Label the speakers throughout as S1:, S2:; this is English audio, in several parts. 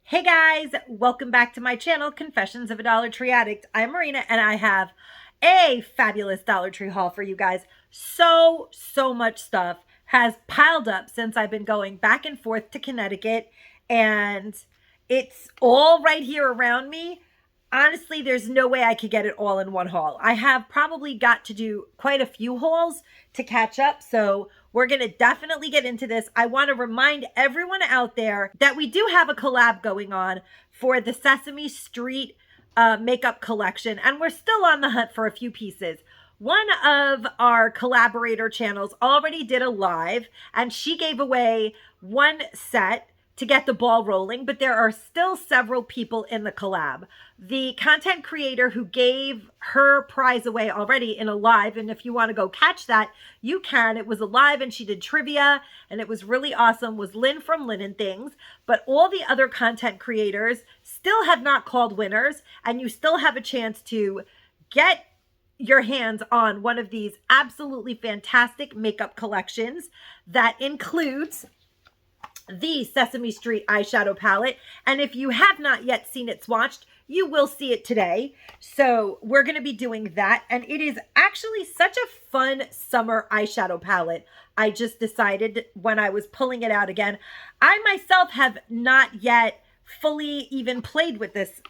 S1: Hey guys, welcome back to my channel, Confessions of a Dollar Tree Addict. I'm Marina and I have a fabulous Dollar Tree haul for you guys. So much stuff has piled up since I've been going back and forth to Connecticut, and it's all right here around me. Honestly, there's no way I could get it all in one haul. I have probably got to do quite a few hauls to catch up, so we're going to definitely get into this. I want to remind everyone out there that we do have a collab going on for the Sesame Street makeup collection, and we're still on the hunt for a few pieces. One of our collaborator channels already did a live, and she gave away one set to get the ball rolling, but there are still several people in the collab. The content creator who gave her prize away already in a live, and if you want to go catch that, you can. It was a live and she did trivia and it was really awesome, was Lynn from Lynn and Things. But all the other content creators still have not called winners, and you still have a chance to get your hands on one of these absolutely fantastic makeup collections that includes the Sesame Street eyeshadow palette. And if you have not yet seen it swatched, you will see it today. So we're going to be doing that. And it is actually such a fun summer eyeshadow palette. I just decided when I was pulling it out again, I myself have not yet fully even played with this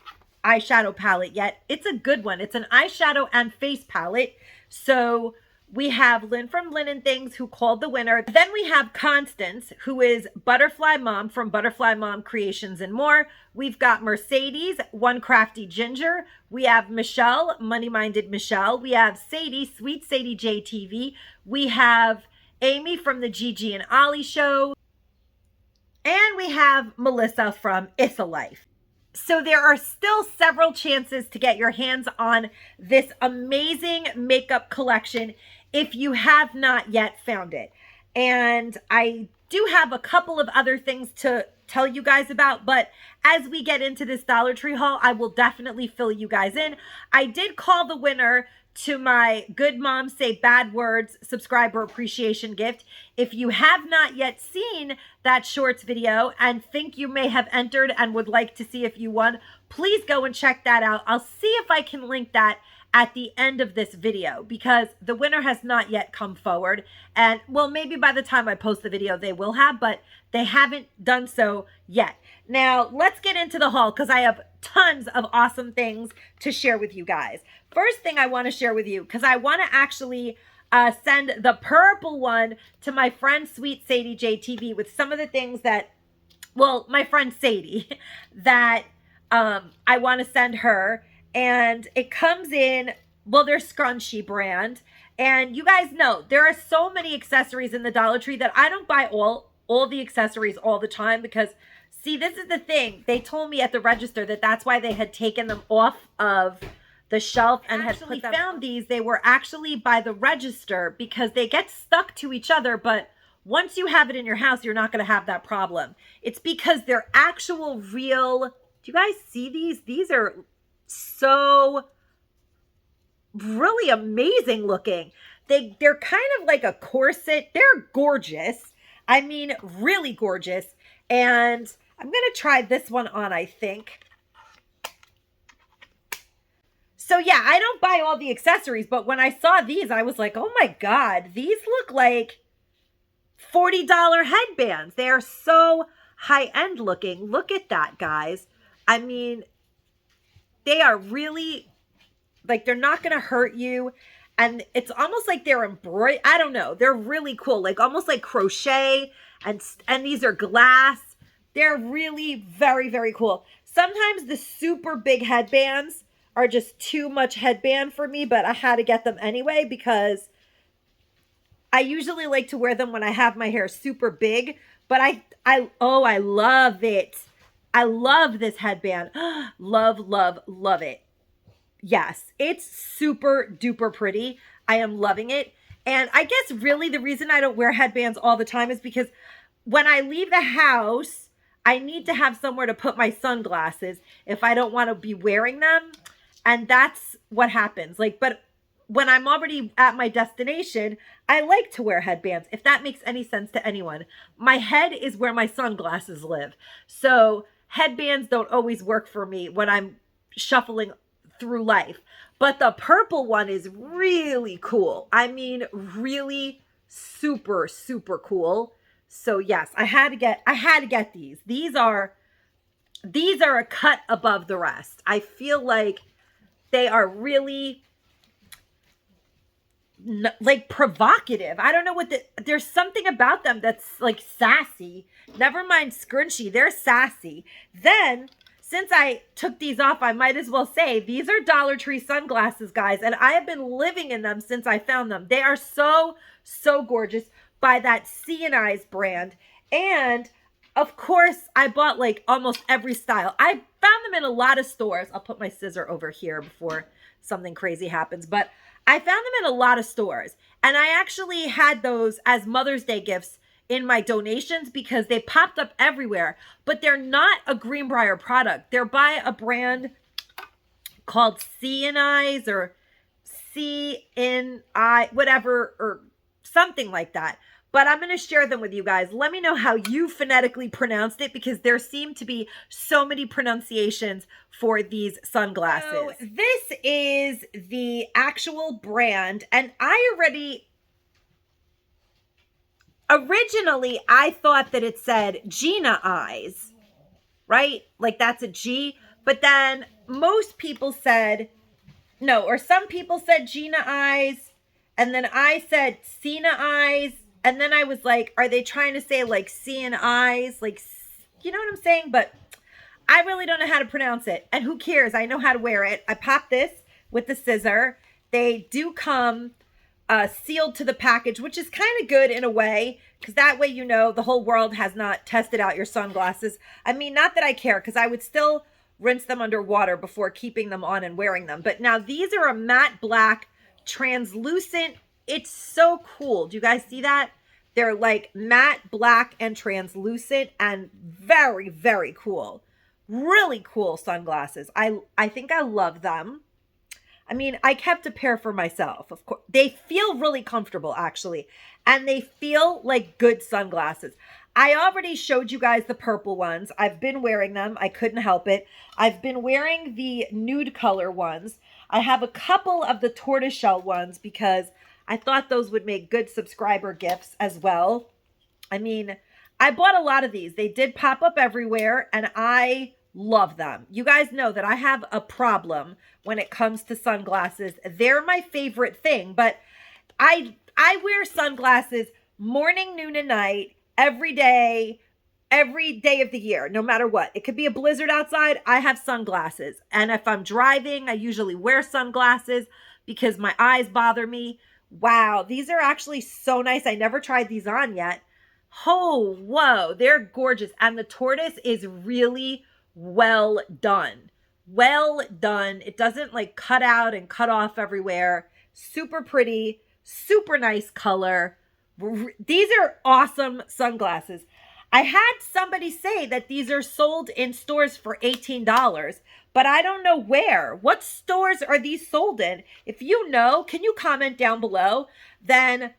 S1: eyeshadow palette yet. It's a good one. It's an eyeshadow and face palette. So we have Lynn from Lynn and Things, who called the winner. Then we have Constance, who is Butterfly Mom from Butterfly Mom Creations and More. We've got Mercedes, One Crafty Ginger. We have Michelle, Money Minded Michelle. We have Sadie, Sweet Sadie JTV. We have Amy from the Gigi and Ollie Show. And we have Melissa from It's a Life. So there are still several chances to get your hands on this amazing makeup collection if you have not yet found it. And I do have a couple of other things to tell you guys about, but as we get into this Dollar Tree haul, I will definitely fill you guys in. I did call the winner to my Good Mom Say Bad Words subscriber appreciation gift. If you have not yet seen that shorts video and think you may have entered and would like to see if you won, please go and check that out. I'll see if I can link that at the end of this video, because the winner has not yet come forward. And well, maybe by the time I post the video, they will have, but they haven't done so yet. Now, let's get into the haul because I have tons of awesome things to share with you guys. First thing I want to share with you, because I want to actually send the purple one to my friend Sweet Sadie JTV with some of the things that, well, my friend Sadie, that I want to send her. And it comes in, well, they're Scrunchie brand. And you guys know there are so many accessories in the Dollar Tree that I don't buy all the accessories all the time, because see, this is the thing. They told me at the register that that's why they had taken them off of the shelf and had put them. Found these. They were actually by the register because they get stuck to each other, but once you have it in your house, you're not going to have that problem. It's because they're actual real. Do you guys see these? These are so really amazing looking. They're kind of like a corset. They're gorgeous. I mean, really gorgeous. And I'm going to try this one on, I think. So yeah, I don't buy all the accessories, but when I saw these, I was like, oh my God, these look like $40 headbands. They are so high-end looking. Look at that, guys. I mean, they are really, like, they're not going to hurt you. And it's almost like they're embroidered. I don't know. They're really cool. Like almost like crochet. And these are glass. They're really very, very cool. Sometimes the super big headbands are just too much headband for me, but I had to get them anyway because I usually like to wear them when I have my hair super big. But I love it. I love this headband. Love, love, love it. Yes, it's super duper pretty. I am loving it. And I guess really the reason I don't wear headbands all the time is because when I leave the house, I need to have somewhere to put my sunglasses if I don't want to be wearing them. And that's what happens. Like, but when I'm already at my destination, I like to wear headbands, if that makes any sense to anyone. My head is where my sunglasses live. So headbands don't always work for me when I'm shuffling through life. But the purple one is really cool. I mean, really super, super cool. So yes, I had to get these. These are a cut above the rest. I feel like they are really like provocative. I don't know what there's something about them that's like sassy. Never mind scrunchy, they're sassy. Then, since I took these off, I might as well say these are Dollar Tree sunglasses, guys, and I have been living in them since I found them. They are so, so gorgeous, by that C&I's brand. And of course, I bought like almost every style. I found them in a lot of stores. I'll put my scissor over here before something crazy happens, but I found them in a lot of stores, and I actually had those as Mother's Day gifts in my donations because they popped up everywhere. But they're not a Greenbrier product. They're by a brand called C&I's or C-N-I, whatever, or something like that. But I'm going to share them with you guys. Let me know how you phonetically pronounced it, because there seem to be so many pronunciations for these sunglasses. So this is the actual brand, and originally I thought that it said Gina Eyes, right? Like that's a G, but then most people said, no, or some people said Gina Eyes, and then I said Cena Eyes. And then I was like, are they trying to say like seeing eyes? Like, you know what I'm saying? But I really don't know how to pronounce it. And who cares? I know how to wear it. I popped this with the scissor. They do come sealed to the package, which is kind of good in a way, because that way, you know, the whole world has not tested out your sunglasses. I mean, not that I care, because I would still rinse them under water before keeping them on and wearing them. But now these are a matte black, translucent. It's so cool. Do you guys see that? They're like matte black and translucent and very, very cool. Really cool sunglasses. I think I love them. I mean, I kept a pair for myself, of course. They feel really comfortable, actually. And they feel like good sunglasses. I already showed you guys the purple ones. I've been wearing them. I couldn't help it. I've been wearing the nude color ones. I have a couple of the tortoiseshell ones because I thought those would make good subscriber gifts as well. I mean, I bought a lot of these. They did pop up everywhere, and I love them. You guys know that I have a problem when it comes to sunglasses. They're my favorite thing, but I wear sunglasses morning, noon, and night, every day of the year, no matter what. It could be a blizzard outside, I have sunglasses. And if I'm driving, I usually wear sunglasses because my eyes bother me. Wow, these are actually so nice. I never tried these on yet. Oh, whoa, they're gorgeous. And the tortoise is really well done. Well done. It doesn't like cut out and cut off everywhere. Super pretty, super nice color. These are awesome sunglasses. I had somebody say that these are sold in stores for $18, but I don't know where. What stores are these sold in? If you know, can you comment down below? Then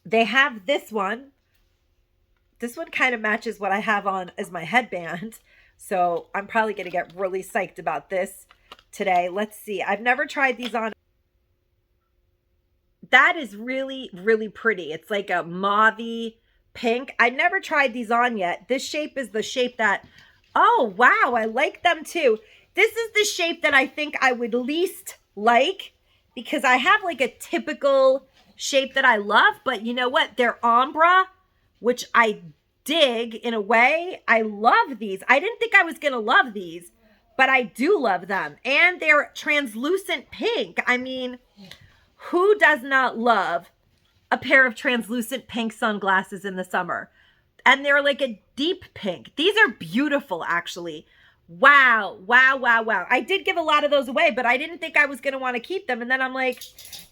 S1: they have this one. This one kind of matches what I have on as my headband. So I'm probably going to get really psyched about this today. Let's see. I've never tried these on. That is really, really pretty. It's like a mauve-y pink. I never tried these on yet. This shape is the shape that, oh, wow, I like them too. This is the shape that I think I would least like because I have like a typical shape that I love, but you know what? They're ombre, which I dig in a way. I love these. I didn't think I was going to love these, but I do love them. And they're translucent pink. I mean, who does not love a pair of translucent pink sunglasses in the summer? And they're like a deep pink. These are beautiful, actually. Wow, wow, wow, wow. I did give a lot of those away, but I didn't think I was going to want to keep them. And then I'm like,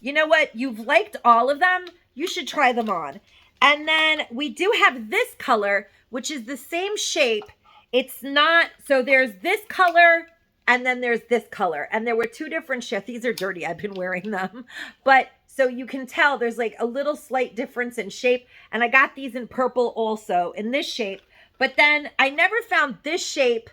S1: you know what? You've liked all of them. You should try them on. And then we do have this color, which is the same shape. It's not, so there's this color and then there's this color. And there were two different shades. These are dirty. I've been wearing them. But so you can tell there's like a little slight difference in shape. And I got these in purple also in this shape. But then I never found this shape,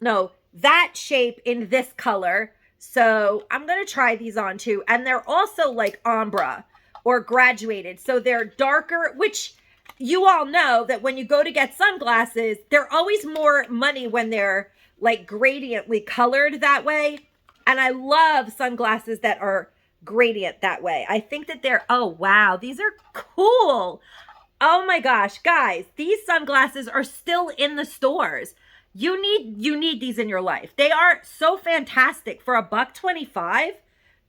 S1: no, that shape in this color. So I'm going to try these on too. And they're also like ombre or graduated. So they're darker, which you all know that when you go to get sunglasses, they're always more money when they're like gradiently colored that way. And I love sunglasses that are gradient that way. I think that they're, oh wow, these are cool. Oh my gosh, guys, these sunglasses are still in the stores. You need these in your life. They are so fantastic for $1.25.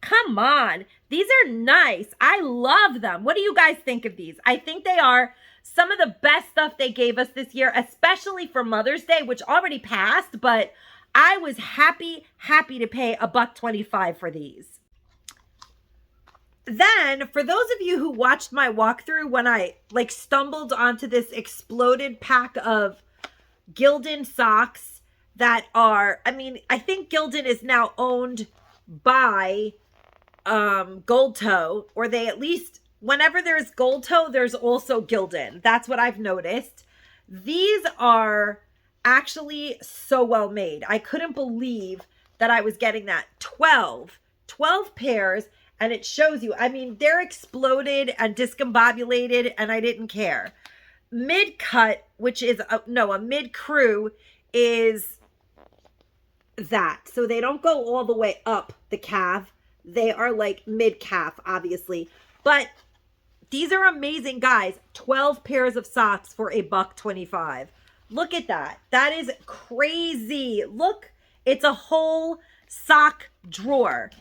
S1: Come on. These are nice. I love them. What do you guys think of these? I think they are some of the best stuff they gave us this year, especially for Mother's Day, which already passed, but I was happy to pay $1.25 for these. Then, for those of you who watched my walkthrough when I like stumbled onto this exploded pack of Gildan socks that are, I mean, I think Gildan is now owned by Gold Toe, or they at least, whenever there's Gold Toe, there's also Gildan. That's what I've noticed. These are actually so well made. I couldn't believe that I was getting that. 12 pairs, and it shows you, I mean, they're exploded and discombobulated, and I didn't care. Mid-cut, which is, a mid-crew is that. So they don't go all the way up the calf. They are like mid-calf, obviously. But these are amazing, guys. 12 pairs of socks for $1.25. Look at that. That is crazy. Look, it's a whole sock drawer.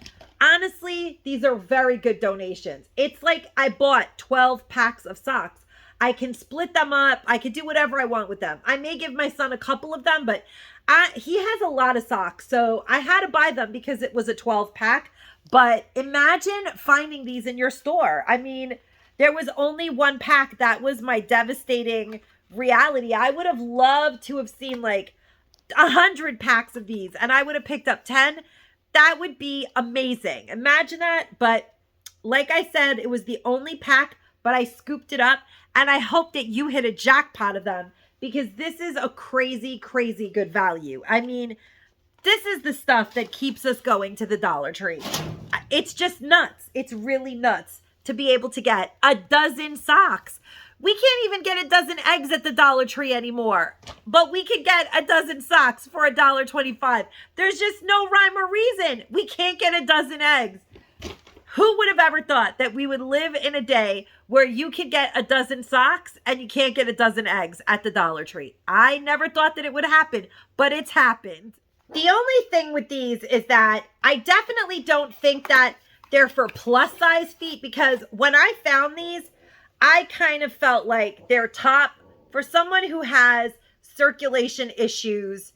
S1: Honestly, these are very good donations. It's like I bought 12 packs of socks. I can split them up. I can do whatever I want with them. I may give my son a couple of them, but he has a lot of socks. So I had to buy them because it was a 12 pack. But imagine finding these in your store. I mean, there was only one pack. That was my devastating reality. I would have loved to have seen like 100 packs of these, and I would have picked up 10. That would be amazing. Imagine that. But like I said, it was the only pack, but I scooped it up, and I hope that you hit a jackpot of them, because this is a crazy, crazy good value. I mean, this is the stuff that keeps us going to the Dollar Tree. It's just nuts. It's really nuts to be able to get a dozen socks. We can't even get a dozen eggs at the Dollar Tree anymore, but we could get a dozen socks for $1.25. There's just no rhyme or reason. We can't get a dozen eggs. Who would have ever thought that we would live in a day where you could get a dozen socks and you can't get a dozen eggs at the Dollar Tree? I never thought that it would happen, but it's happened. The only thing with these is that I definitely don't think that they're for plus size feet, because when I found these, I kind of felt like they're top for someone who has circulation issues,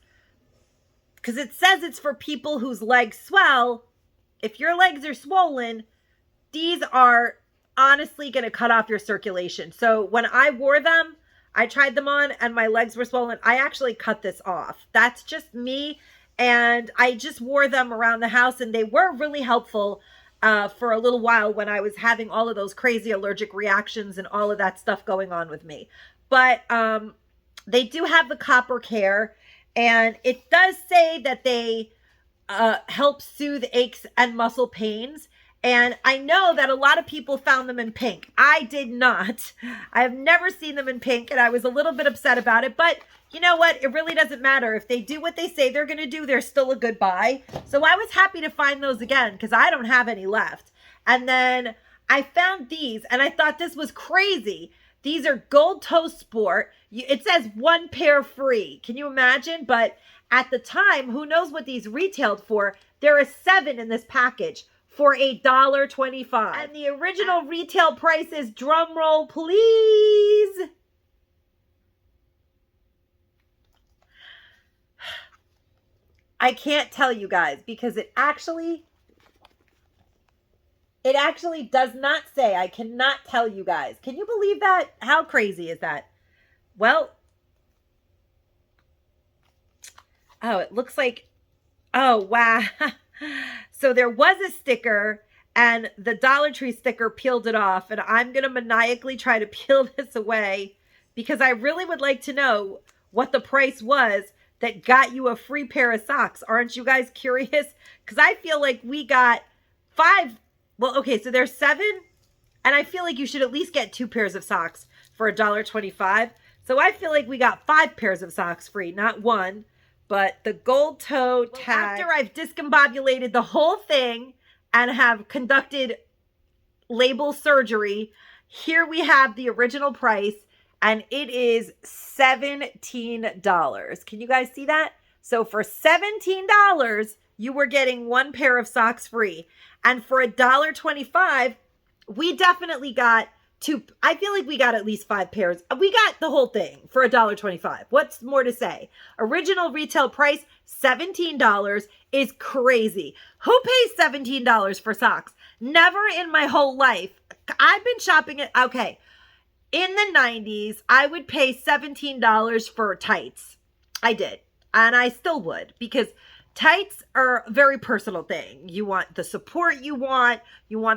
S1: because it says it's for people whose legs swell. If your legs are swollen, these are honestly going to cut off your circulation. So when I wore them, I tried them on and my legs were swollen. I actually cut this off. That's just me. And I just wore them around the house, and they were really helpful for a little while when I was having all of those crazy allergic reactions and all of that stuff going on with me. But they do have the copper care, and it does say that they help soothe aches and muscle pains. And I know that a lot of people found them in pink. I did not. I have never seen them in pink, and I was a little bit upset about it. But you know what? It really doesn't matter. If they do what they say they're going to do, they're still a good buy. So I was happy to find those again, because I don't have any left. And then I found these, and I thought this was crazy. These are Gold Toe Sport. It says 1 pair free. Can you imagine? But at the time, who knows what these retailed for? There are 7 in this package for $1.25. And the original retail price is, drum roll please, I can't tell you guys, because it actually does not say. I cannot tell you guys. Can you believe that? How crazy is that? Well, oh, it looks like, oh, wow. So there was a sticker, and the Dollar Tree sticker peeled it off, and I'm going to maniacally try to peel this away because I really would like to know what the price was that got you a free pair of socks. Aren't you guys curious? Because I feel like we got 5. Well, okay, so there's 7. And I feel like you should at least get 2 pairs of socks for $1.25. So I feel like we got 5 pairs of socks free, not 1. But the gold toe tag. After I've discombobulated the whole thing and have conducted label surgery, here we have the original price, and it is $17. Can you guys see that? So for $17, you were getting 1 pair of socks free. And for $1.25, we definitely got 2. I feel like we got at least 5 pairs. We got the whole thing for $1.25. What's more to say? Original retail price, $17 is crazy. Who pays $17 for socks? Never in my whole life. I've been shopping at, okay, in the 90s, I would pay $17 for tights. I did. And I still would, because tights are a very personal thing. You want the support you want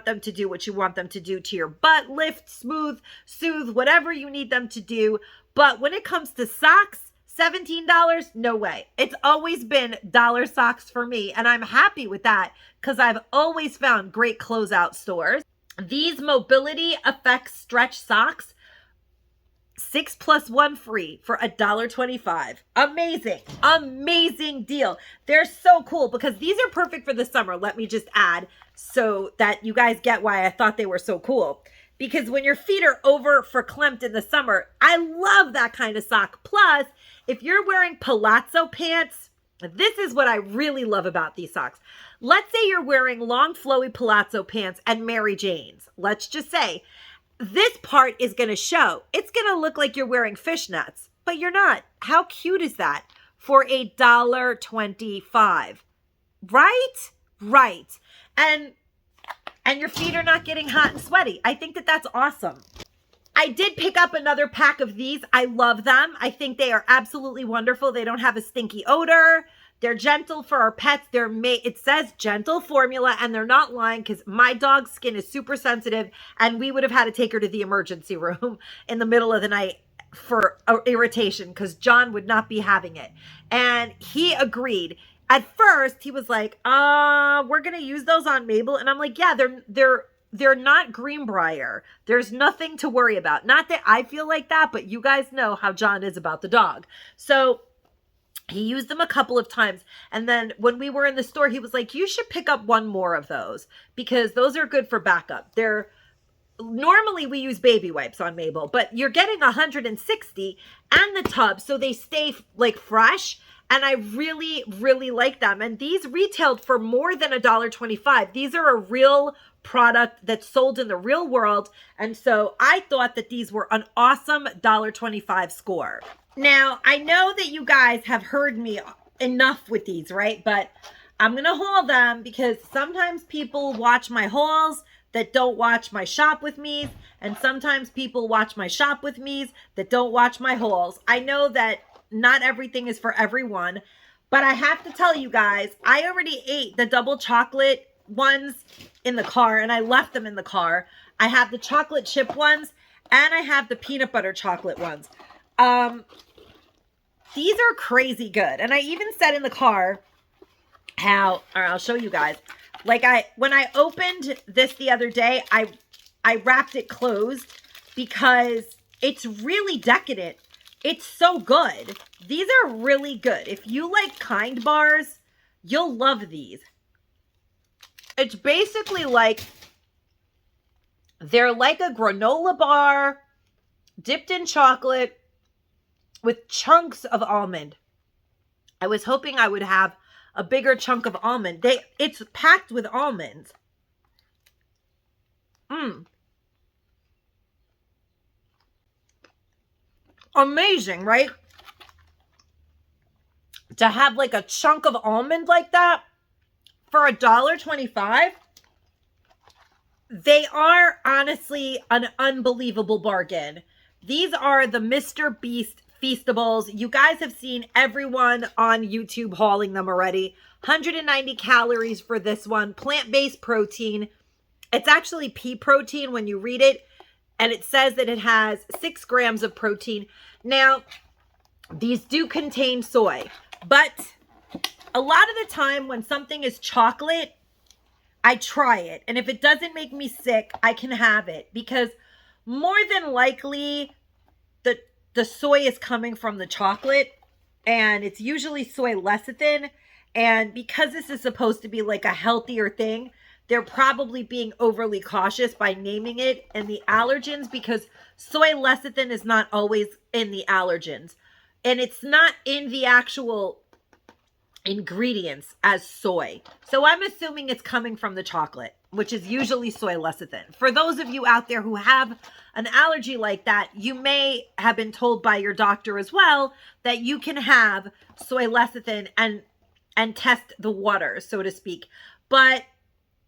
S1: them to do what you want them to do to your butt, lift, smooth, soothe, whatever you need them to do. But when it comes to socks, $17, no way. It's always been dollar socks for me, and I'm happy with that because I've always found great closeout stores. These mobility effects stretch socks, 6 + 1 free for $1.25. Amazing, amazing deal. They're so cool because these are perfect for the summer. Let me just add so that you guys get why I thought they were so cool. Because when your feet are over verklempt in the summer, I love that kind of sock. Plus, if you're wearing palazzo pants, this is what I really love about these socks. Let's say you're wearing long flowy palazzo pants and Mary Janes. Let's just say this part is going to show. It's going to look like you're wearing fishnets, but you're not. How cute is that for $1.25? Right? Right. And your feet are not getting hot and sweaty. I think that that's awesome. I did pick up another pack of these. I love them. I think they are absolutely wonderful. They don't have a stinky odor. They're gentle for our pets. They're made, it says gentle formula, and they're not lying because my dog's skin is super sensitive, and we would have had to take her to the emergency room in the middle of the night for irritation because John would not be having it. And he agreed. At first, he was like, we're going to use those on Mabel. And I'm like, yeah, they're not Greenbrier. There's nothing to worry about. Not that I feel like that, but you guys know how John is about the dog. So he used them a couple of times. And then when we were in the store, he was like, you should pick up 1 more of those because those are good for backup. Normally we use baby wipes on Mabel, but you're getting 160 and the tub. So they stay like fresh. And I really, really like them. And these retailed for more than $1.25. These are a real product that's sold in the real world. And so I thought that these were an awesome $1.25 score. Now, I know that you guys have heard me enough with these, right? But I'm going to haul them because sometimes people watch my hauls that don't watch my shop with me's. And sometimes people watch my shop with me's that don't watch my hauls. I know that not everything is for everyone, but I have to tell you guys, I already ate the double chocolate ones in the car and I left them in the car. I have the chocolate chip ones and I have the peanut butter chocolate ones. These are crazy good. And I even said in the car or I'll show you guys, like when I opened this the other day, I wrapped it closed because it's really decadent. It's so good. These are really good. If you like Kind bars, you'll love these. It's basically like, they're like a granola bar dipped in chocolate with chunks of almond. I was hoping I would have a bigger chunk of almond. It's packed with almonds. Amazing, right? To have like a chunk of almond like that for $1.25. They are honestly an unbelievable bargain. These are the Mr. Beast Feastables. You guys have seen everyone on YouTube hauling them already. 190 calories for this one. Plant-based protein. It's actually pea protein when you read it. and it says that it has 6 grams of protein. Now, these do contain soy, but a lot of the time when something is chocolate, I try it. And if it doesn't make me sick, I can have it, because more than likely the soy is coming from the chocolate, and it's usually soy lecithin. And because this is supposed to be like a healthier thing, they're probably being overly cautious by naming it in the allergens, because soy lecithin is not always in the allergens. And it's not in the actual ingredients as soy. So I'm assuming it's coming from the chocolate, which is usually soy lecithin. For those of you out there who have an allergy like that, you may have been told by your doctor as well that you can have soy lecithin and test the water, so to speak. But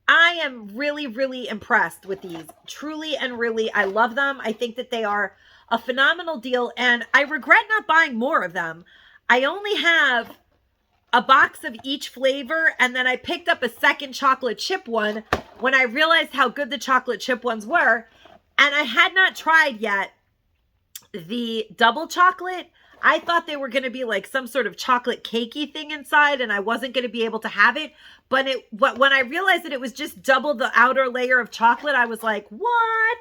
S1: I am really, really impressed with these. Truly and really, I love them. I think that they are a phenomenal deal, and I regret not buying more of them. I only have a box of each flavor, and then I picked up a second chocolate chip one when I realized how good the chocolate chip ones were. And I had not tried yet the double chocolate. I thought they were going to be like some sort of chocolate cakey thing inside, and I wasn't going to be able to have it. But when I realized that it was just double the outer layer of chocolate, I was like, what?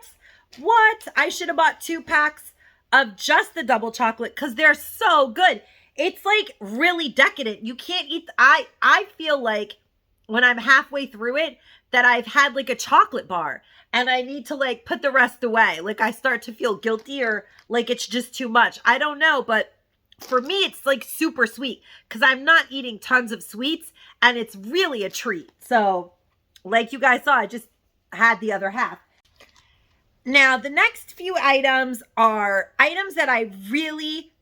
S1: I should have bought 2 packs of just the double chocolate, because they're so good. It's like really decadent. You can't eat. I feel like when I'm halfway through it that I've had like a chocolate bar, and I need to like put the rest away. Like I start to feel guilty, or like it's just too much. I don't know, but for me, it's like super sweet, because I'm not eating tons of sweets, and it's really a treat. So like you guys saw, I just had the other half. Now, the next few items are items that I really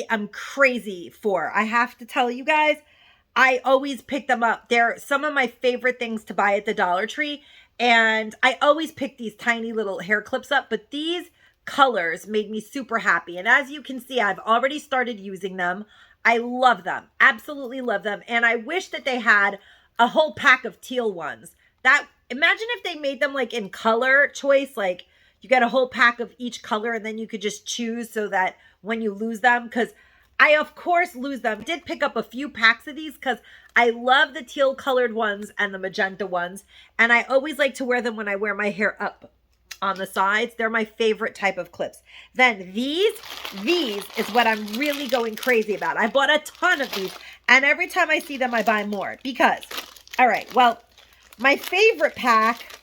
S1: am crazy for. I have to tell you guys, I always pick them up. They're some of my favorite things to buy at the Dollar Tree. And I always pick these tiny little hair clips up, but these colors made me super happy. And as you can see, I've already started using them. I love them. Absolutely love them. And I wish that they had a whole pack of teal ones. Imagine if they made them like in color choice, like you get a whole pack of each color, and then you could just choose so that when you lose them, because I, of course, lose them. Did pick up a few packs of these because I love the teal colored ones and the magenta ones. And I always like to wear them when I wear my hair up on the sides. They're my favorite type of clips. Then these is what I'm really going crazy about. I bought a ton of these, and every time I see them, I buy more because, all right, well, my favorite pack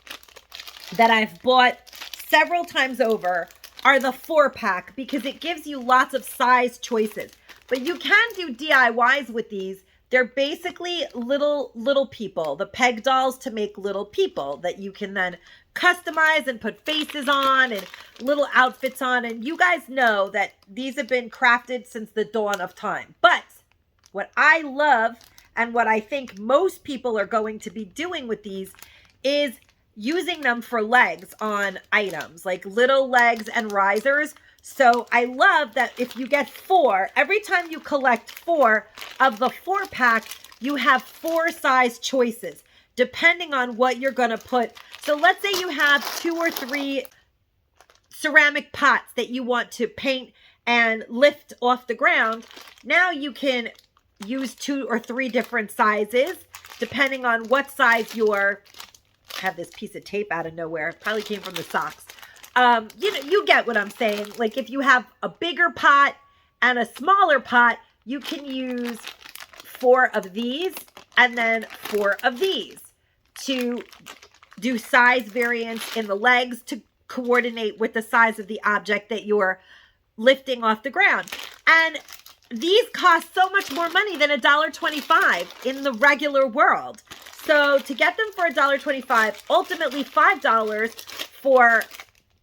S1: that I've bought several times over are the 4-pack, because it gives you lots of size choices. But you can do DIYs with these. They're basically little people, the peg dolls to make little people that you can then customize and put faces on and little outfits on. And you guys know that these have been crafted since the dawn of time. But what I love, and what I think most people are going to be doing with these, is using them for legs on items, like little legs and risers. So I love that if you get 4, every time you collect 4 of the 4-pack, you have 4 size choices, depending on what you're going to put. So let's say you have 2 or 3 ceramic pots that you want to paint and lift off the ground. Now you can use 2 or 3 different sizes, depending on what size your have this piece of tape out of nowhere. Probably came from the socks. You get what I'm saying. Like if you have a bigger pot and a smaller pot, you can use 4 of these and then 4 of these to do size variants in the legs to coordinate with the size of the object that you're lifting off the ground. And these cost so much more money than $1.25 in the regular world. So to get them for $1.25, ultimately $5 for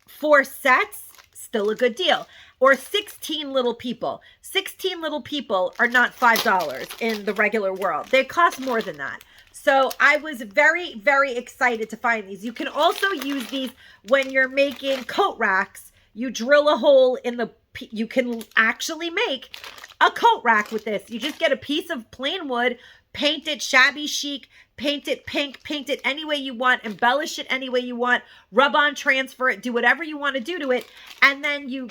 S1: 4 sets, still a good deal. Or 16 little people. 16 little people are not $5 in the regular world. They cost more than that. So I was very, very excited to find these. You can also use these when you're making coat racks. You drill a hole in the, you can actually make a coat rack with this. You just get a piece of plain wood, paint it shabby chic, paint it pink, paint it any way you want, embellish it any way you want, rub on, transfer it, do whatever you want to do to it. And then you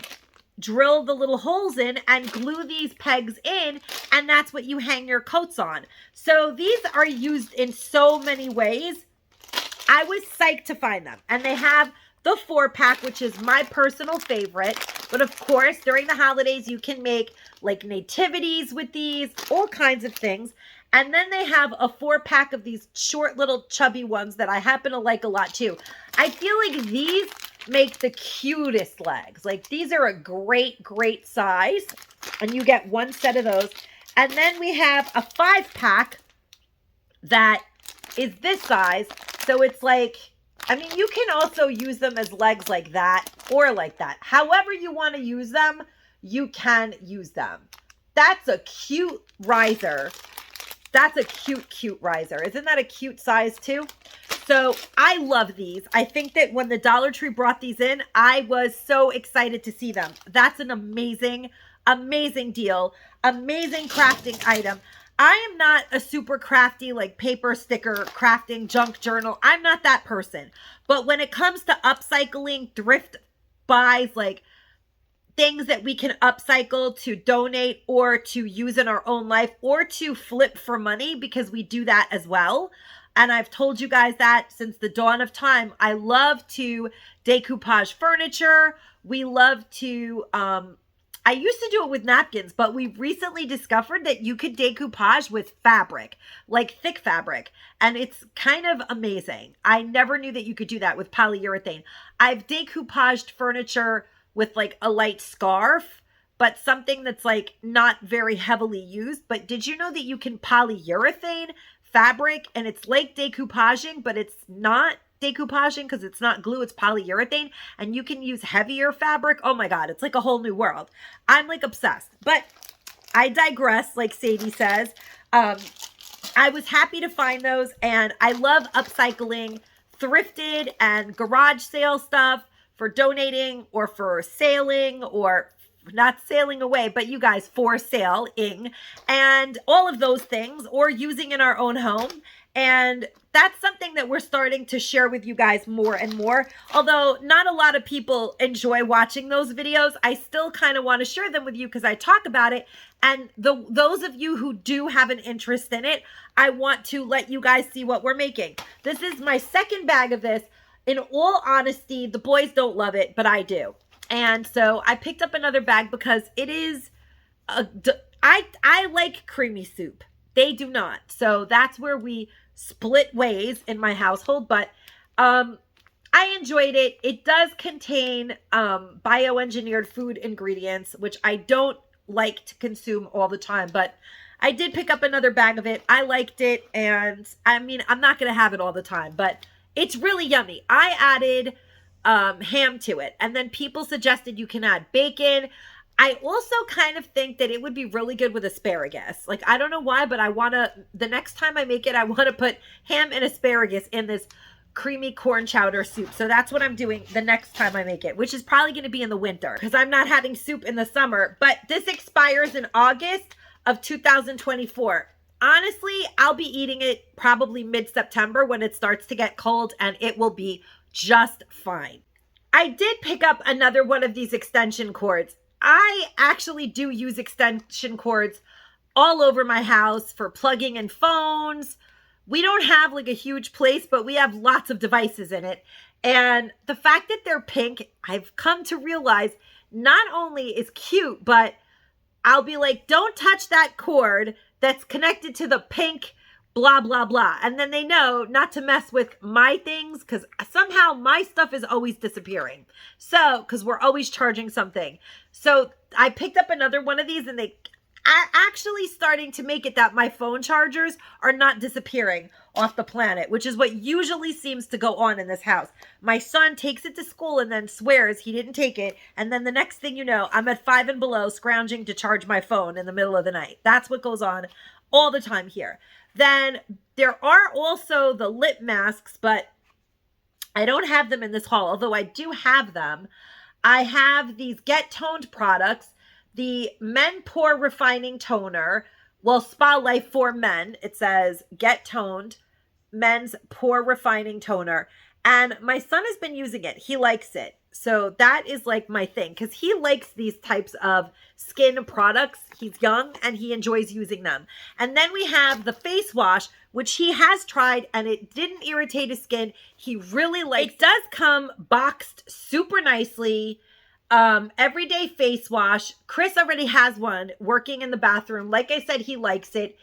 S1: drill the little holes in and glue these pegs in, and that's what you hang your coats on. So these are used in so many ways. I was psyched to find them. And they have the 4-pack, which is my personal favorite. But of course, during the holidays, you can make like nativities with these, all kinds of things. And then they have a 4-pack of these short little chubby ones that I happen to like a lot too. I feel like these make the cutest legs. Like these are a great, great size. And you get one set of those. And then we have a 5-pack that is this size. So it's like, I mean, you can also use them as legs like that or like that. However you want to use them, you can use them. That's a cute riser. That's a cute, cute riser. Isn't that a cute size too? So I love these. I think that when the Dollar Tree brought these in, I was so excited to see them. That's an amazing, amazing deal. Amazing crafting item. I am not a super crafty, like paper sticker, crafting, junk journal. I'm not that person. But when it comes to upcycling, thrift buys, like things that we can upcycle to donate or to use in our own life or to flip for money, because we do that as well. And I've told you guys that since the dawn of time. I love to decoupage furniture. We love to, I used to do it with napkins, but we recently discovered that you could decoupage with fabric, like thick fabric. And it's kind of amazing. I never knew that you could do that with polyurethane. I've decoupaged furniture with like a light scarf, but something that's like not very heavily used. But did you know that you can polyurethane fabric and it's like decoupaging, but it's not decoupaging because it's not glue, it's polyurethane, and you can use heavier fabric. Oh my God, it's like a whole new world. I'm like obsessed, but I digress, like Sadie says. I was happy to find those, and I love upcycling thrifted and garage sale stuff for donating or for sailing, or not sailing away, but you guys, for sale-ing, and all of those things, or using in our own home. And that's something that we're starting to share with you guys more and more. Although not a lot of people enjoy watching those videos, I still kind of want to share them with you because I talk about it. And those of you who do have an interest in it, I want to let you guys see what we're making. This is my second bag of this. In all honesty, the boys don't love it, but I do. And so I picked up another bag because it is, I like creamy soup. They do not. So that's where we split ways in my household. But I enjoyed it. It does contain bioengineered food ingredients, which I don't like to consume all the time. But I did pick up another bag of it. I liked it. And I mean, I'm not going to have it all the time, but it's really yummy. I added ham to it. And then people suggested you can add bacon. I also kind of think that it would be really good with asparagus. Like, I don't know why, but I want to, the next time I make it, I want to put ham and asparagus in this creamy corn chowder soup. So that's what I'm doing the next time I make it, which is probably going to be in the winter because I'm not having soup in the summer. But this expires in August of 2024. Honestly, I'll be eating it probably mid-September when it starts to get cold, and it will be just fine. I did pick up another one of these extension cords. I actually do use extension cords all over my house for plugging in phones. We don't have like a huge place, but we have lots of devices in it. And the fact that they're pink, I've come to realize not only is cute, but I'll be like, don't touch that cord that's connected to the pink blah, blah, blah. And then they know not to mess with my things because somehow my stuff is always disappearing. So, because we're always charging something. So I picked up another one of these, and they are actually starting to make it that my phone chargers are not disappearing off the planet, which is what usually seems to go on in this house. My son takes it to school and then swears he didn't take it. And then the next thing you know, I'm at 5 and below scrounging to charge my phone in the middle of the night. That's what goes on all the time here. Then there are also the lip masks, but I don't have them in this haul, although I do have them. I have these Get Toned products, the Men Pore Refining Toner, well, Spa Life for Men. It says Get Toned. men's pore refining toner, and my son has been using it. He likes it. So that is like my thing, because he likes these types of skin products. He's young and he enjoys using them. And then we have the face wash, which he has tried and it didn't irritate his skin. He really likes it. It does come boxed super nicely. Everyday face wash. Chris already has one working in the bathroom. Like I said, he likes it.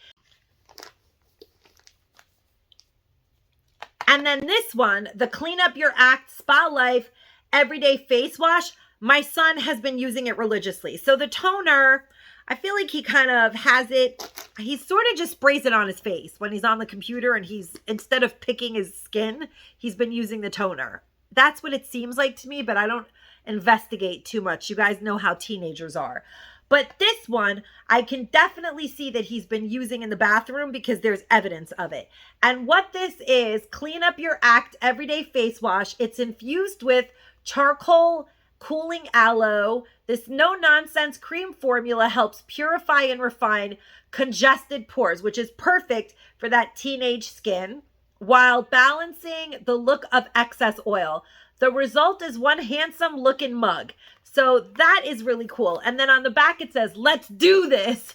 S1: And then this one, the Clean Up Your Act Spa Life Everyday Face Wash, my son has been using it religiously. So the toner, I feel like he kind of has it, he sort of just sprays it on his face when he's on the computer, and he's, instead of picking his skin, he's been using the toner. That's what it seems like to me, but I don't investigate too much. You guys know how teenagers are. But this one, I can definitely see that he's been using in the bathroom because there's evidence of it. And what this is, Clean Up Your Act Everyday Face Wash. It's infused with charcoal cooling aloe. This no-nonsense cream formula helps purify and refine congested pores, which is perfect for that teenage skin, while balancing the look of excess oil. The result is one handsome looking mug. So that is really cool. And then on the back it says, let's do this,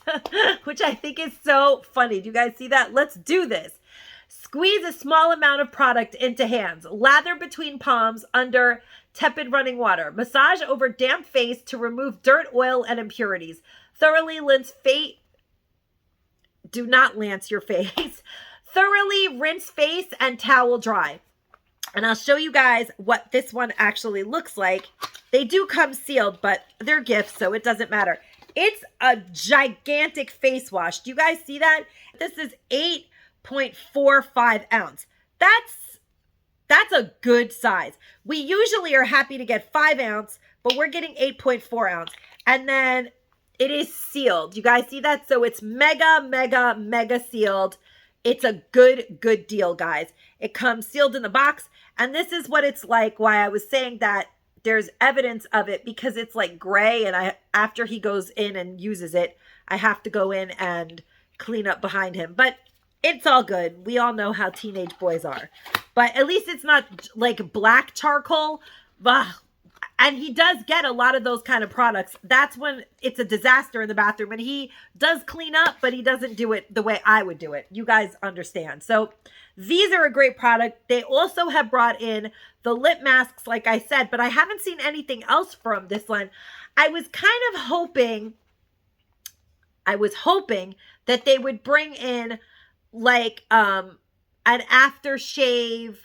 S1: which I think is so funny. Do you guys see that? Let's do this. Squeeze a small amount of product into hands. Lather between palms under tepid running water. Massage over damp face to remove dirt, oil, and impurities. Thoroughly rinse face. Do not lance your face. Thoroughly rinse face and towel dry. And I'll show you guys what this one actually looks like. They do come sealed, but they're gifts, so it doesn't matter. It's a gigantic face wash. Do you guys see that? This is 8.45 ounce. That's a good size. We usually are happy to get 5 ounce, but we're getting 8.4 ounce. And then it is sealed. You guys see that? So it's mega, mega, mega sealed. It's a good deal, guys. It comes sealed in the box. And this is what it's like, why I was saying that there's evidence of it, because it's like gray, and after he goes in and uses it, I have to go in and clean up behind him. But it's all good. We all know how teenage boys are. But at least it's not like black charcoal. Ugh. And he does get a lot of those kind of products. That's when it's a disaster in the bathroom. And he does clean up, but he doesn't do it the way I would do it. You guys understand. So these are a great product. They also have brought in the lip masks, like I said, but I haven't seen anything else from this one. I was hoping that they would bring in like an aftershave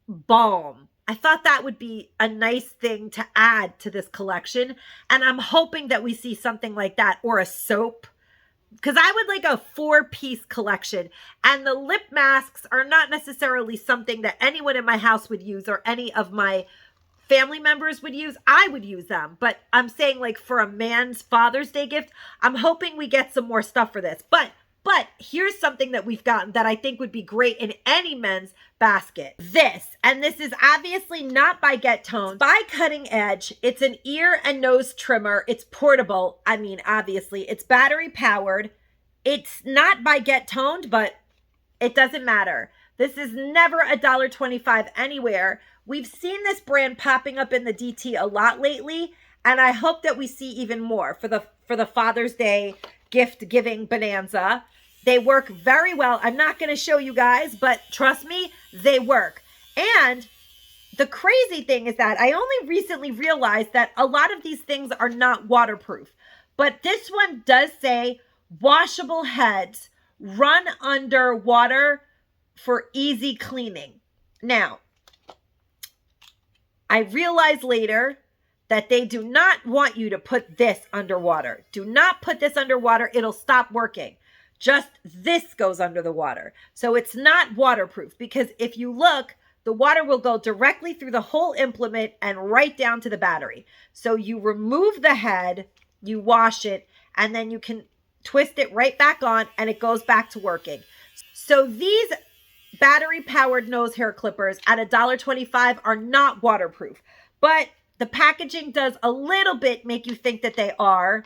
S1: balm. I thought that would be a nice thing to add to this collection. And I'm hoping that we see something like that, or a soap, because I would like a 4-piece collection. And the lip masks are not necessarily something that anyone in my house would use, or any of my family members would use. I would use them, but I'm saying like for a man's Father's Day gift, I'm hoping we get some more stuff for this. But here's something that we've gotten that I think would be great in any men's basket. This is obviously not by Get Toned, by Cutting Edge. It's an ear and nose trimmer. It's portable. I mean, obviously, it's battery powered. It's not by Get Toned, but it doesn't matter. This is never $1.25 anywhere. We've seen this brand popping up in the DT a lot lately, and I hope that we see even more for the Father's Day gift giving bonanza. They work very well. I'm not going to show you guys, but trust me, they work. And the crazy thing is that I only recently realized that a lot of these things are not waterproof. But this one does say washable heads run under water for easy cleaning. Now, I realized later that they do not want you to put this underwater. Do not put this underwater. It'll stop working. Just this goes under the water. So it's not waterproof, because if you look, the water will go directly through the whole implement and right down to the battery. So you remove the head, you wash it, and then you can twist it right back on and it goes back to working. So these battery powered nose hair clippers at $1.25 are not waterproof, but the packaging does a little bit make you think that they are,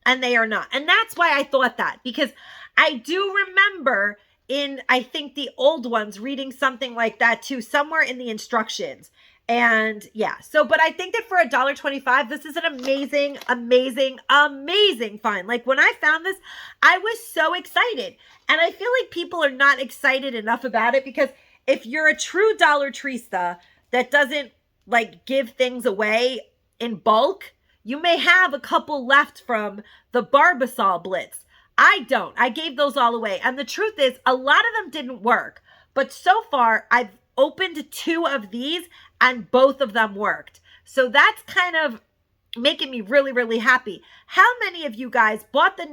S1: and they are not. And that's why I thought that, because I do remember in, I think, the old ones, reading something like that too, somewhere in the instructions. And yeah, so, but I think that for $1.25, this is an amazing, amazing, amazing find. Like when I found this, I was so excited. And I feel like people are not excited enough about it, because if you're a true Dollar Treesta that doesn't like give things away in bulk, you may have a couple left from the Barbasol Blitz. I don't. I gave those all away. And the truth is, a lot of them didn't work. But so far, I've opened 2 of these and both of them worked. So that's kind of making me really, really happy. How many of you guys bought the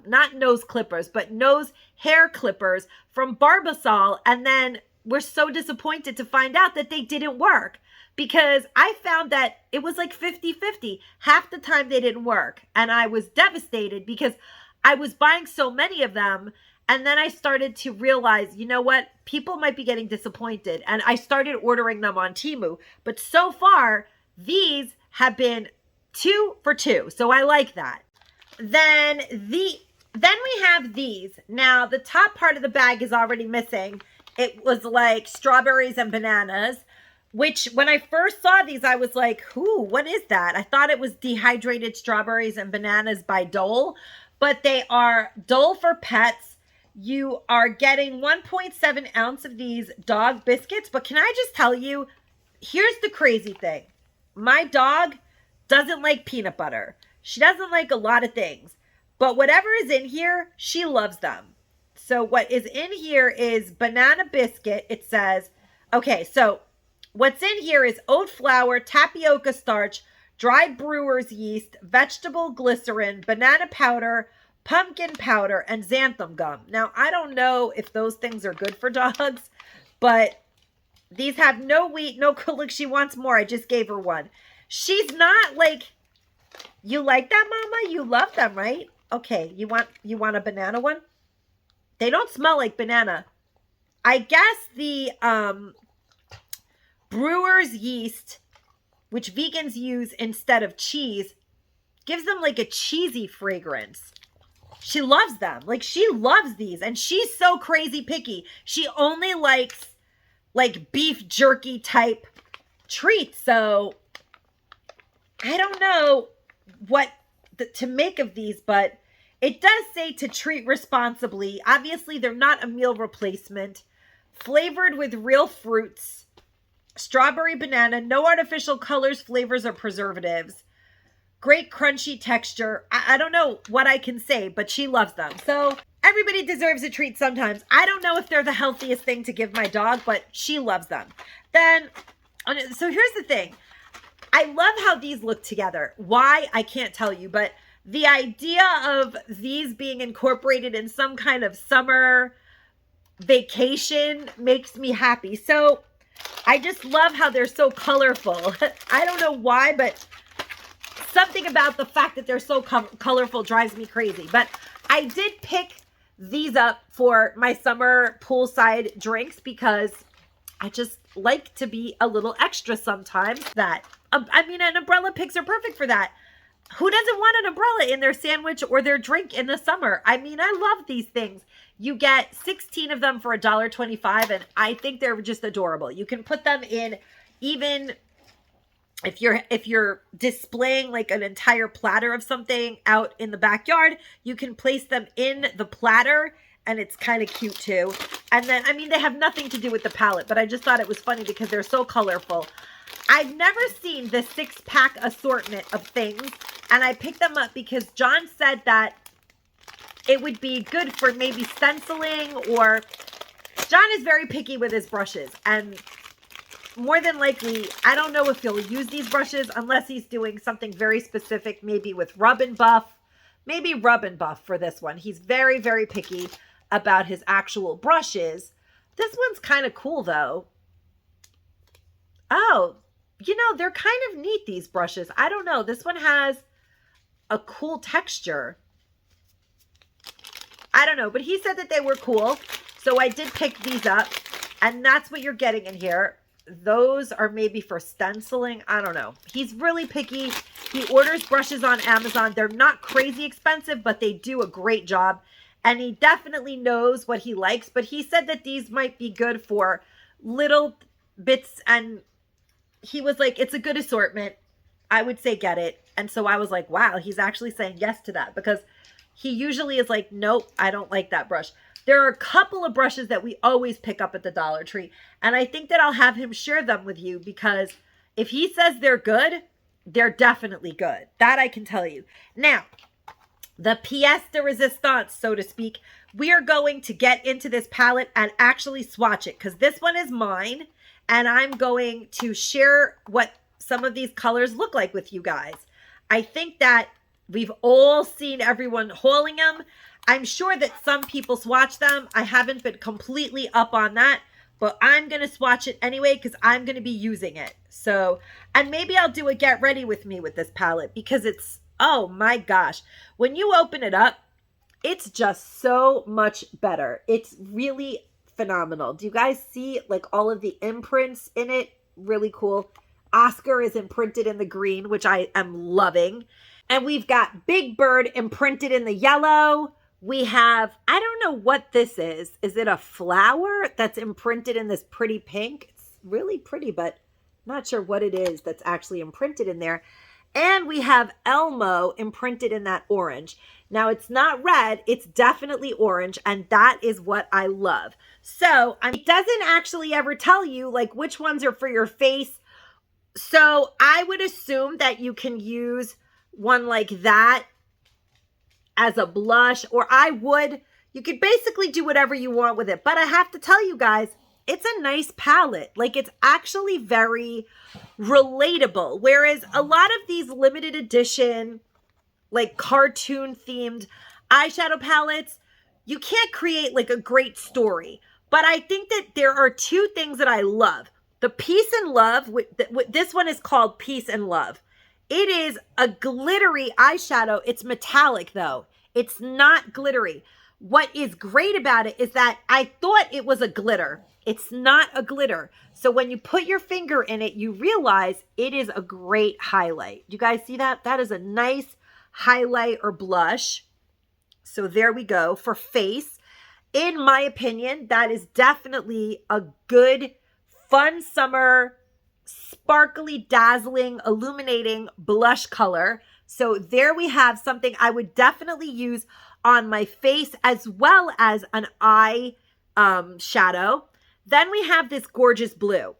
S1: not nose clippers, but nose hair clippers from Barbasol, and then were so disappointed to find out that they didn't work? Because I found that it was like 50-50. Half the time they didn't work. And I was devastated because I was buying so many of them. And then I started to realize, you know what? People might be getting disappointed. And I started ordering them on Temu. But so far, these have been 2 for 2. So I like that. Then we have these. Now, the top part of the bag is already missing. It was like strawberries and bananas, which when I first saw these, I was like, ooh, what is that? I thought it was dehydrated strawberries and bananas by Dole, but they are Dole for Pets. You are getting 1.7 ounce of these dog biscuits. But can I just tell you, here's the crazy thing. My dog doesn't like peanut butter. She doesn't like a lot of things. But whatever is in here, she loves them. So what is in here is banana biscuit. It says, okay, so what's in here is oat flour, tapioca starch, dried brewer's yeast, vegetable glycerin, banana powder, pumpkin powder, and xanthan gum. Now, I don't know if those things are good for dogs, but these have no wheat, no, look, she wants more. I just gave her one. She's not like, you like that, Mama? You love them, right? Okay, you want a banana one? They don't smell like banana. I guess the brewer's yeast, which vegans use instead of cheese, gives them like a cheesy fragrance. She loves them. Like, she loves these. And she's so crazy picky. She only likes like beef jerky type treats. So I don't know what to make of these, but it does say to treat responsibly. Obviously, they're not a meal replacement. Flavored with real fruits, strawberry, banana, no artificial colors, flavors, or preservatives. Great crunchy texture. I don't know what I can say, but she loves them. So everybody deserves a treat sometimes. I don't know if they're the healthiest thing to give my dog, but she loves them. Then, so here's the thing. I love how these look together. Why? I can't tell you, but the idea of these being incorporated in some kind of summer vacation makes me happy. So I just love how they're so colorful. I don't know why, but something about the fact that they're so colorful drives me crazy. But I did pick these up for my summer poolside drinks because I just like to be a little extra sometimes. I mean, an umbrella picks are perfect for that. Who doesn't want an umbrella in their sandwich or their drink in the summer? I mean, I love these things. You get 16 of them for $1.25, and I think they're just adorable. You can put them in, even if you're displaying like an entire platter of something out in the backyard, you can place them in the platter, and it's kind of cute too. And then, I mean, they have nothing to do with the palette, but I just thought it was funny because they're so colorful. I've never seen the 6-pack assortment of things, and I picked them up because John said that it would be good for maybe stenciling, or John is very picky with his brushes, and more than likely, I don't know if he'll use these brushes unless he's doing something very specific, maybe with rub and buff, maybe rub and buff for this one. He's very, very picky about his actual brushes. This one's kind of cool though. Oh, you know, they're kind of neat, these brushes. I don't know. This one has a cool texture. I don't know, but he said that they were cool. So I did pick these up, and that's what you're getting in here. Those are maybe for stenciling. I don't know. He's really picky. He orders brushes on Amazon. They're not crazy expensive, but they do a great job. and he definitely knows what he likes, but he said that these might be good for little bits, and he was like, it's a good assortment. I would say get it. And so I was like, wow, he's actually saying yes to that, because he usually is like, nope, I don't like that brush. There are a couple of brushes that we always pick up at the Dollar Tree, and I think that I'll have him share them with you, because if he says they're good, they're definitely good. That I can tell you. Now, the pièce de résistance, so to speak, we are going to get into this palette and actually swatch it, because this one is mine, and I'm going to share what some of these colors look like with you guys. I think that we've all seen everyone hauling them. I'm sure that some people swatch them. I haven't been completely up on that, but I'm going to swatch it anyway, because I'm going to be using it. So, and maybe I'll do a get ready with me with this palette, because it's, oh my gosh, when you open it up, it's just so much better. It's really phenomenal. Do you guys see like all of the imprints in it? Really cool. Oscar is imprinted in the green, which I am loving. And we've got Big Bird imprinted in the yellow. We have, I don't know what this is. Is it a flower that's imprinted in this pretty pink? It's really pretty, but not sure what it is that's actually imprinted in there. And we have Elmo imprinted in that orange. Now, it's not red, it's definitely orange, and that is what I love. So, it doesn't actually ever tell you like which ones are for your face. So, I would assume that you can use one like that as a blush, or you could basically do whatever you want with it. But I have to tell you guys, it's a nice palette. Like, it's actually very relatable. Whereas a lot of these limited edition, like cartoon themed eyeshadow palettes, you can't create like a great story. But I think that there are two things that I love. The Peace and Love, this one is called Peace and Love. It is a glittery eyeshadow. It's metallic though. It's not glittery. What is great about it is that I thought it was a glitter. It's not a glitter. So when you put your finger in it, you realize it is a great highlight. Do you guys see that? That is a nice highlight or blush. So there we go for face. In my opinion, that is definitely a good, fun summer, sparkly, dazzling, illuminating blush color. So there we have something I would definitely use on my face as well as an eye shadow. Then we have this gorgeous blue.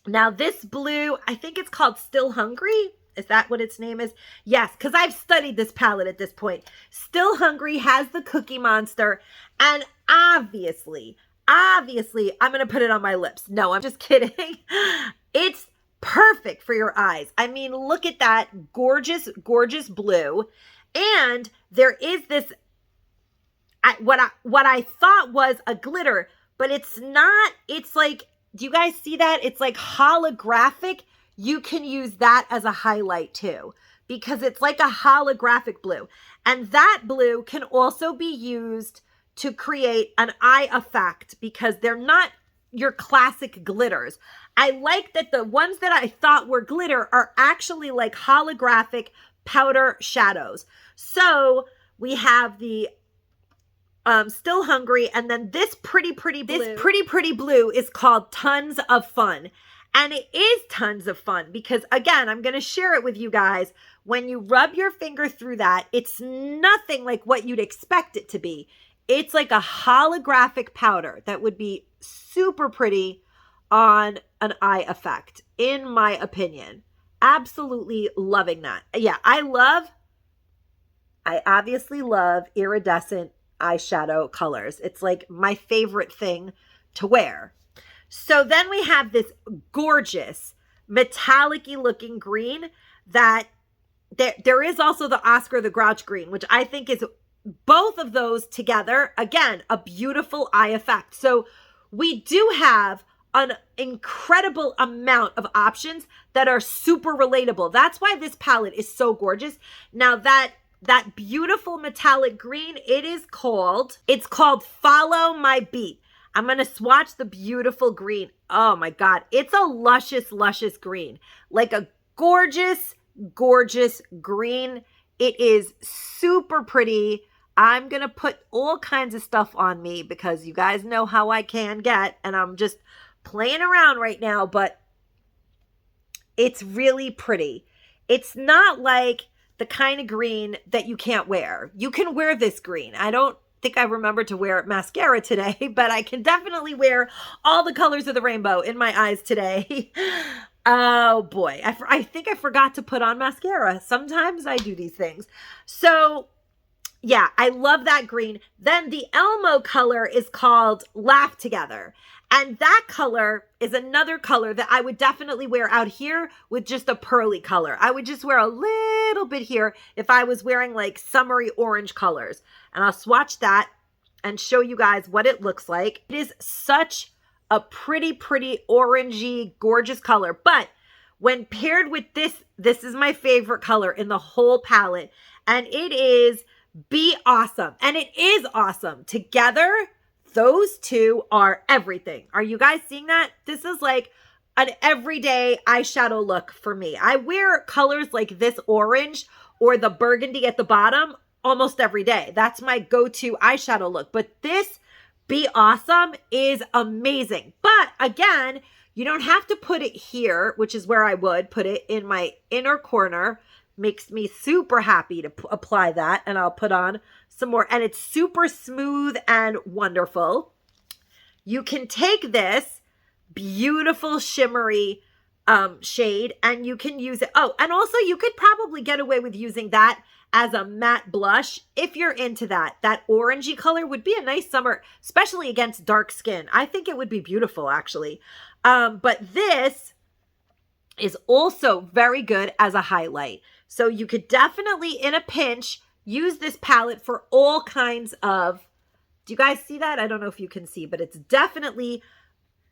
S1: Now this blue, I think it's called Still Hungry. Is that what its name is? Yes, because I've studied this palette at this point. Still Hungry has the Cookie Monster. And obviously, I'm going to put it on my lips. No, I'm just kidding. It's perfect for your eyes. I mean, look at that gorgeous, gorgeous blue. And there is this, what I thought was a glitter, but it's not. It's like, do you guys see that? It's like holographic. You can use that as a highlight too, because it's like a holographic blue. And that blue can also be used to create an eye effect, because they're not your classic glitters. I like that the ones that I thought were glitter are actually like holographic powder shadows. So we have the Still Hungry, and then this pretty blue. This pretty blue is called Tons of Fun. And it is tons of fun because, again, I'm going to share it with you guys. When you rub your finger through that, it's nothing like what you'd expect it to be. It's like a holographic powder that would be super pretty on an eye effect, in my opinion. Absolutely loving that. Yeah, I obviously love iridescent eyeshadow colors. It's like my favorite thing to wear. So then we have this gorgeous metallic-y looking green that there is also the Oscar the Grouch green, which I think is both of those together. Again, a beautiful eye effect. So we do have an incredible amount of options that are super relatable. That's why this palette is so gorgeous. Now that beautiful metallic green, it's called Follow My Beat. I'm going to swatch the beautiful green. Oh my God. It's a luscious, luscious green. Like a gorgeous, gorgeous green. It is super pretty. I'm going to put all kinds of stuff on me because you guys know how I can get, and I'm just playing around right now, but it's really pretty. It's not like the kind of green that you can't wear. You can wear this green. I don't think I remember to wear mascara today, but I can definitely wear all the colors of the rainbow in my eyes today. Oh boy, I think I forgot to put on mascara. Sometimes I do these things. So yeah, I love that green. Then the Elmo color is called Laugh Together. And that color is another color that I would definitely wear out here with just a pearly color. I would just wear a little bit here if I was wearing like summery orange colors. And I'll swatch that and show you guys what it looks like. It is such a pretty orangey, gorgeous color. But when paired with this is my favorite color in the whole palette. And it is Be Awesome. And it is awesome. Together, those two are everything. Are you guys seeing that? This is like an everyday eyeshadow look for me. I wear colors like this orange or the burgundy at the bottom almost every day. That's my go-to eyeshadow look. But this Be Awesome is amazing. But again, you don't have to put it here, which is where I would put it in my inner corner. Makes me super happy to apply that, and I'll put on some more, and it's super smooth and wonderful. You can take this beautiful shimmery shade and you can use it. Oh, and also you could probably get away with using that as a matte blush if you're into that. That orangey color would be a nice summer, especially against dark skin. I think it would be beautiful actually. But this is also very good as a highlight. So you could definitely, in a pinch, use this palette for all kinds of, do you guys see that? I don't know if you can see, but it's definitely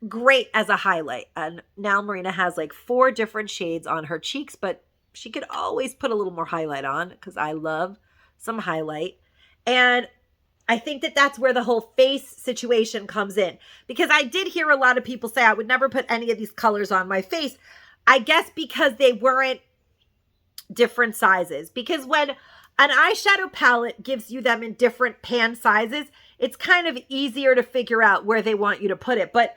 S1: great as a highlight. And now Marina has like 4 different shades on her cheeks, but she could always put a little more highlight on because I love some highlight. And I think that that's where the whole face situation comes in, because I did hear a lot of people say I would never put any of these colors on my face. I guess because they weren't different sizes, because when an eyeshadow palette gives you them in different pan sizes, it's kind of easier to figure out where they want you to put it. But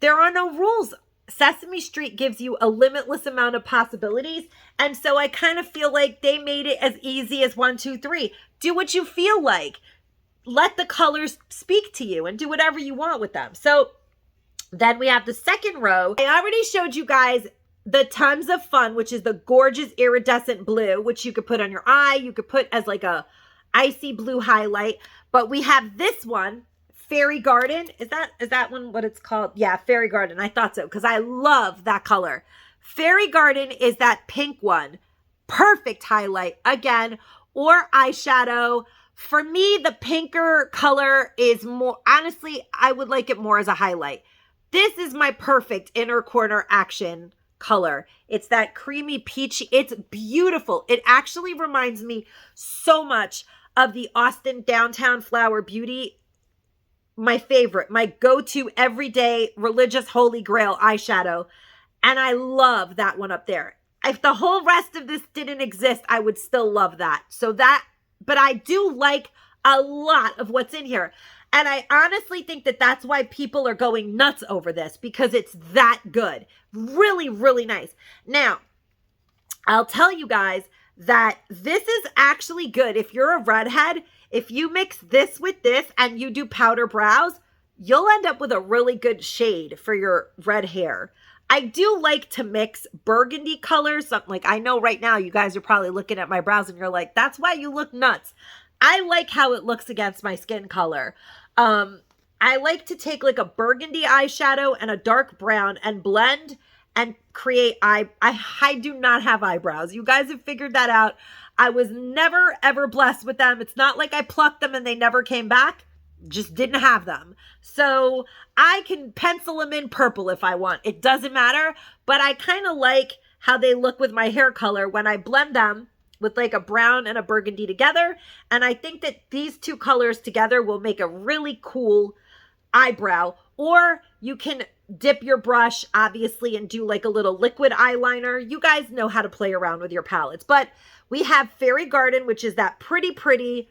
S1: there are no rules. Sesame Street gives you a limitless amount of possibilities. And so I kind of feel like they made it as easy as 1, 2, 3. Do what you feel like. Let the colors speak to you and do whatever you want with them. So then we have the second row. I already showed you guys the Tons of Fun, which is the gorgeous iridescent blue, which you could put on your eye. You could put as like a icy blue highlight. But we have this one, Fairy Garden. Is that one what it's called? Yeah, Fairy Garden. I thought so because I love that color. Fairy Garden is that pink one. Perfect highlight again, or eyeshadow. For me, the pinker color is more, honestly, I would like it more as a highlight. This is my perfect inner corner action color. It's that creamy peachy. It's beautiful. It actually reminds me so much of the Austin Downtown Flower Beauty. My favorite, my go-to everyday religious holy grail eyeshadow. And I love that one up there. If the whole rest of this didn't exist, I would still love that. So that, but I do like a lot of what's in here. And I honestly think that that's why people are going nuts over this, because it's that good. Really, really nice. Now, I'll tell you guys that this is actually good. If you're a redhead, if you mix this with this and you do powder brows, you'll end up with a really good shade for your red hair. I do like to mix burgundy colors. Like, I know right now you guys are probably looking at my brows and you're like, that's why you look nuts. I like how it looks against my skin color. I like to take like a burgundy eyeshadow and a dark brown and blend and create I do not have eyebrows. You guys have figured that out. I was never ever blessed with them. It's not like I plucked them and they never came back. Just didn't have them. So I can pencil them in purple if I want. It doesn't matter, but I kind of like how they look with my hair color when I blend them with like a brown and a burgundy together. And I think that these two colors together will make a really cool eyebrow. Or you can dip your brush, obviously, and do like a little liquid eyeliner. You guys know how to play around with your palettes. But we have Fairy Garden, which is that pretty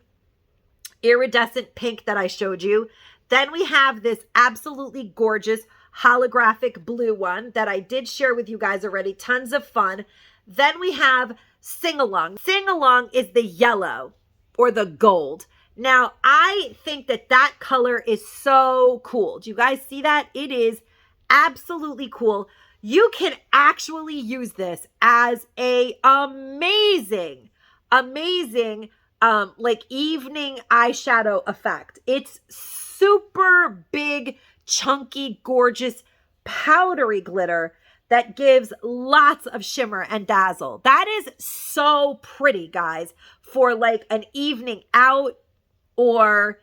S1: iridescent pink that I showed you. Then we have this absolutely gorgeous holographic blue one that I did share with you guys already. Tons of fun. Then we have Sing Along. Sing Along is the yellow or the gold. Now, I think that that color is so cool. Do you guys see that? It is absolutely cool. You can actually use this as a amazing like evening eyeshadow effect. It's super big, chunky, gorgeous, powdery glitter that gives lots of shimmer and dazzle. That is so pretty, guys, for like an evening out, or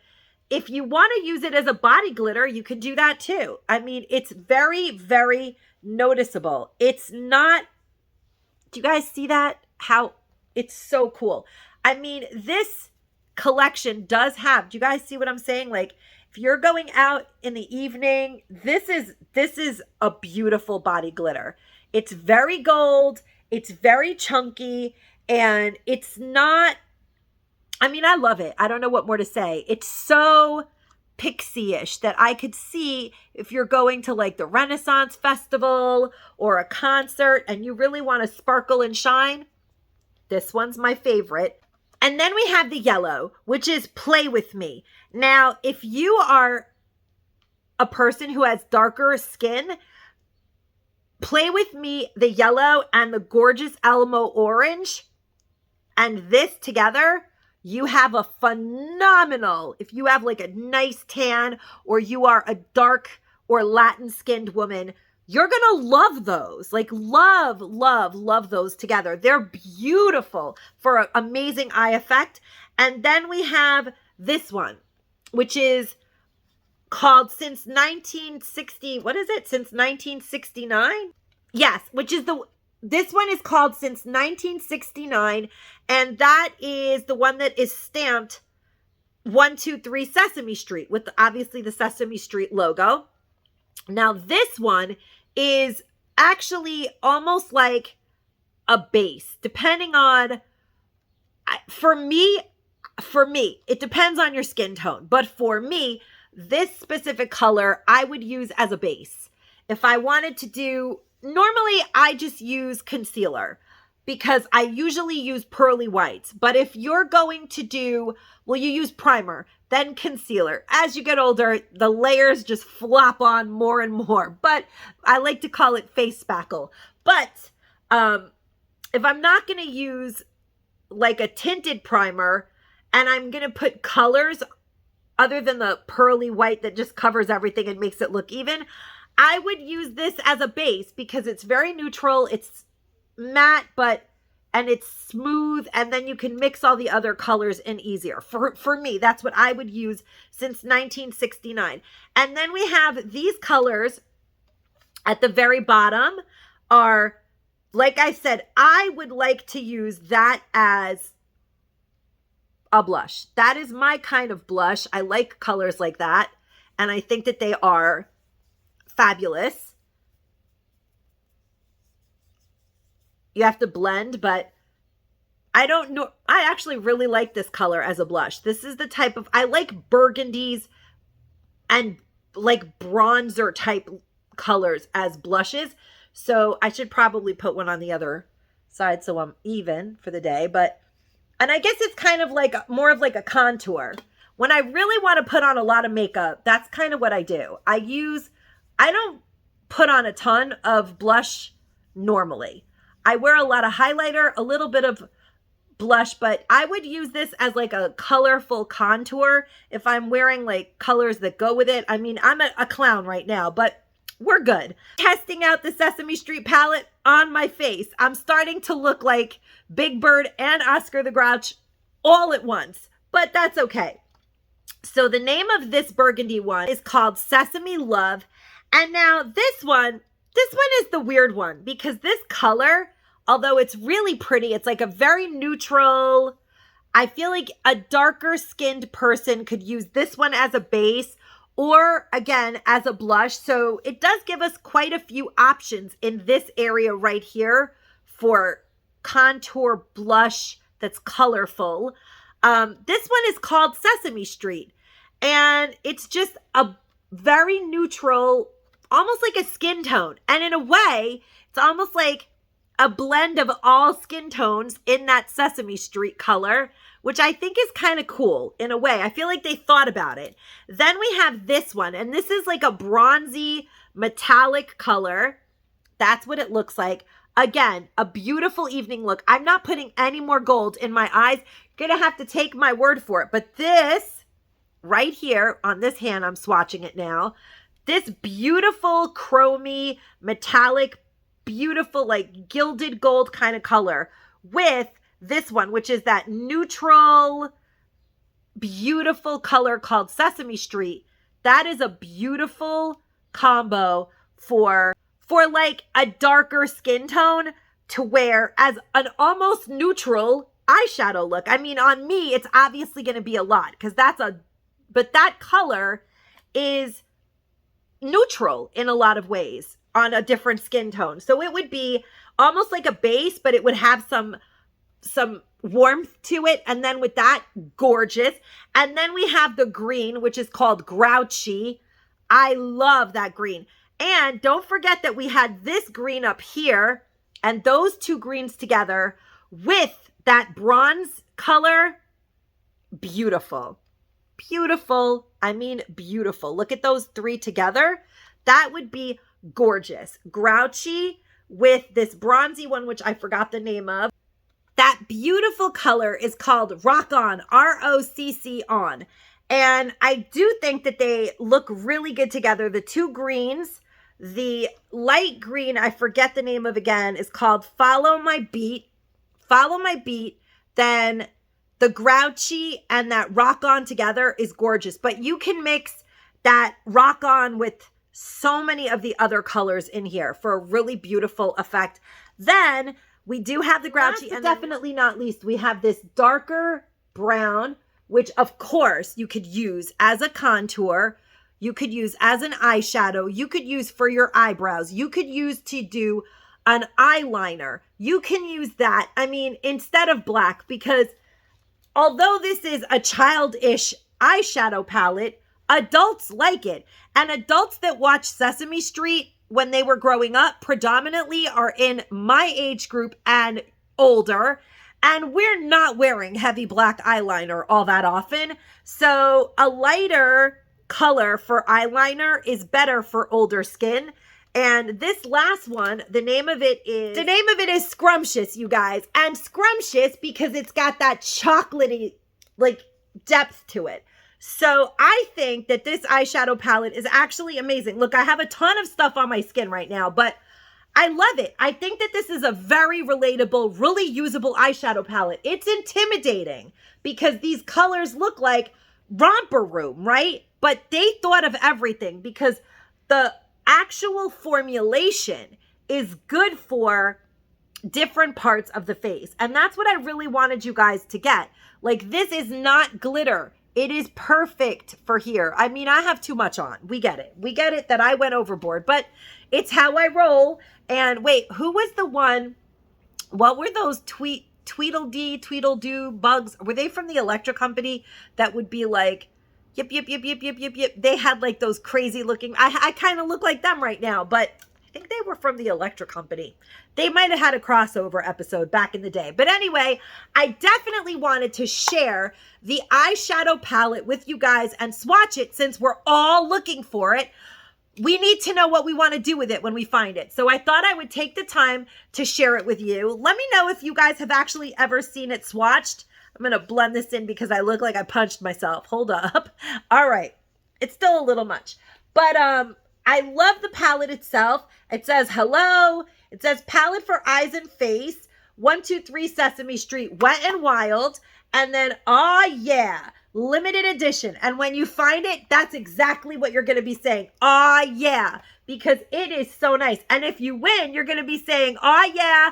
S1: if you want to use it as a body glitter, you can do that too. I mean, it's very, very noticeable. It's not, do you guys see that? How it's so cool. I mean, this collection does have, do you guys see what I'm saying? Like, if you're going out in the evening, this is a beautiful body glitter. It's very gold, it's very chunky, and it's not, I mean, I love it. I don't know what more to say. It's so pixie-ish that I could see if you're going to like the Renaissance Festival or a concert and you really want to sparkle and shine. This one's my favorite. And then we have the yellow, which is Play With Me. Now, if you are a person who has darker skin, Play With Me, the yellow and the gorgeous Elmo orange, and this together, you have a phenomenal, if you have like a nice tan or you are a dark or Latin skinned woman, you're going to love those. Like love, love, love those together. They're beautiful for an amazing eye effect. And then we have this one, which is called Since 1960. What is it? Since 1969? Yes, which is this one is called Since 1969. And that is the one that is stamped 123 Sesame Street with obviously the Sesame Street logo. Now this one is actually almost like a base, depending on, for me, it depends on your skin tone. But for me, this specific color, I would use as a base. If I wanted to do, normally I just use concealer because I usually use pearly whites. But if you're going to do, well, you use primer, then concealer. As you get older, the layers just flop on more and more. But I like to call it face spackle. But if I'm not going to use like a tinted primer and I'm going to put colors other than the pearly white that just covers everything and makes it look even, I would use this as a base because it's very neutral. It's matte, and it's smooth, and then you can mix all the other colors in easier. For me, that's what I would use since 1969. And then we have these colors at the very bottom are, like I said, I would like to use that as a blush. That is my kind of blush. I like colors like that, and I think that they are fabulous. You have to blend, but I don't know. I actually really like this color as a blush. This is the type of, I like burgundies and like bronzer type colors as blushes. So I should probably put one on the other side so I'm even for the day. But, and I guess it's kind of like more of like a contour. When I really want to put on a lot of makeup, that's kind of what I do. I don't put on a ton of blush normally. I wear a lot of highlighter, a little bit of blush, but I would use this as like a colorful contour if I'm wearing like colors that go with it. I mean, I'm a clown right now, but we're good. Testing out the Sesame Street palette on my face. I'm starting to look like Big Bird and Oscar the Grouch all at once, but that's okay. So the name of this burgundy one is called Sesame Love. And now this one is the weird one because this color, although it's really pretty, it's like a very neutral, I feel like a darker skinned person could use this one as a base or again as a blush. So it does give us quite a few options in this area right here for contour blush that's colorful. This one is called Sesame Street, and it's just a very neutral, almost like a skin tone. And in a way, it's almost like a blend of all skin tones in that Sesame Street color, which I think is kind of cool in a way. I feel like they thought about it. Then we have this one, and this is like a bronzy metallic color. That's what it looks like. Again, a beautiful evening look. I'm not putting any more gold in my eyes. You're gonna have to take my word for it. But this right here on this hand, I'm swatching it now. This beautiful chromy metallic, beautiful like gilded gold kind of color with this one, which is that neutral, beautiful color called Sesame Street. That is a beautiful combo for like a darker skin tone to wear as an almost neutral eyeshadow look. I mean, on me, it's obviously going to be a lot because but that color is neutral in a lot of ways on a different skin tone. So it would be almost like a base, but it would have some warmth to it. And then with that, gorgeous. And then we have the green, which is called Grouchy. I love that green. And don't forget that we had this green up here and those two greens together with that bronze color. Beautiful. Beautiful. I mean, beautiful. Look at those three together. That would be gorgeous. Grouchy with this bronzy one, which I forgot the name of. That beautiful color is called Rock On, ROCC on. And I do think that they look really good together. The two greens, the light green, I forget the name of again, is called Follow My Beat. Follow My Beat. Then the Grouchy and that Rock On together is gorgeous. But you can mix that Rock On with so many of the other colors in here for a really beautiful effect. Then we do have the Grouchy, and definitely not least, we have this darker brown, which of course you could use as a contour. You could use as an eyeshadow. You could use for your eyebrows. You could use to do an eyeliner. You can use that, I mean, instead of black, because although this is a childish eyeshadow palette, adults like it. And adults that watch Sesame Street when they were growing up predominantly are in my age group and older. And we're not wearing heavy black eyeliner all that often. So a lighter color for eyeliner is better for older skin. And this last one, the name of it is Scrumptious, you guys. And Scrumptious because it's got that chocolatey like depth to it. So I think that this eyeshadow palette is actually amazing. Look, I have a ton of stuff on my skin right now, but I love it. I think that this is a very relatable, really usable eyeshadow palette. It's intimidating because these colors look like romper room, right? But they thought of everything because the actual formulation is good for different parts of the face. And that's what I really wanted you guys to get. Like, this is not glitter. It is perfect for here. I mean, I have too much on. We get it. We get it that I went overboard, but it's how I roll. And wait, who was the one? What were those Tweedledee bugs? Were they from the Electra company that would be like, yip, yip, yip, yip, yip, yip, yip. They had like those crazy looking, I kind of look like them right now, but I think they were from the Electra company. They might have had a crossover episode back in the day. But anyway, I definitely wanted to share the eyeshadow palette with you guys and swatch it since we're all looking for it. We need to know what we want to do with it when we find it. So I thought I would take the time to share it with you. Let me know if you guys have actually ever seen it swatched. I'm going to blend this in because I look like I punched myself. Hold up. All right. It's still a little much. But I love the palette itself. It says hello. It says palette for eyes and face. 123 Sesame Street, Wet and Wild. And then, oh yeah, limited edition. And when you find it, that's exactly what you're going to be saying. Oh yeah, because it is so nice. And if you win, you're going to be saying, oh yeah,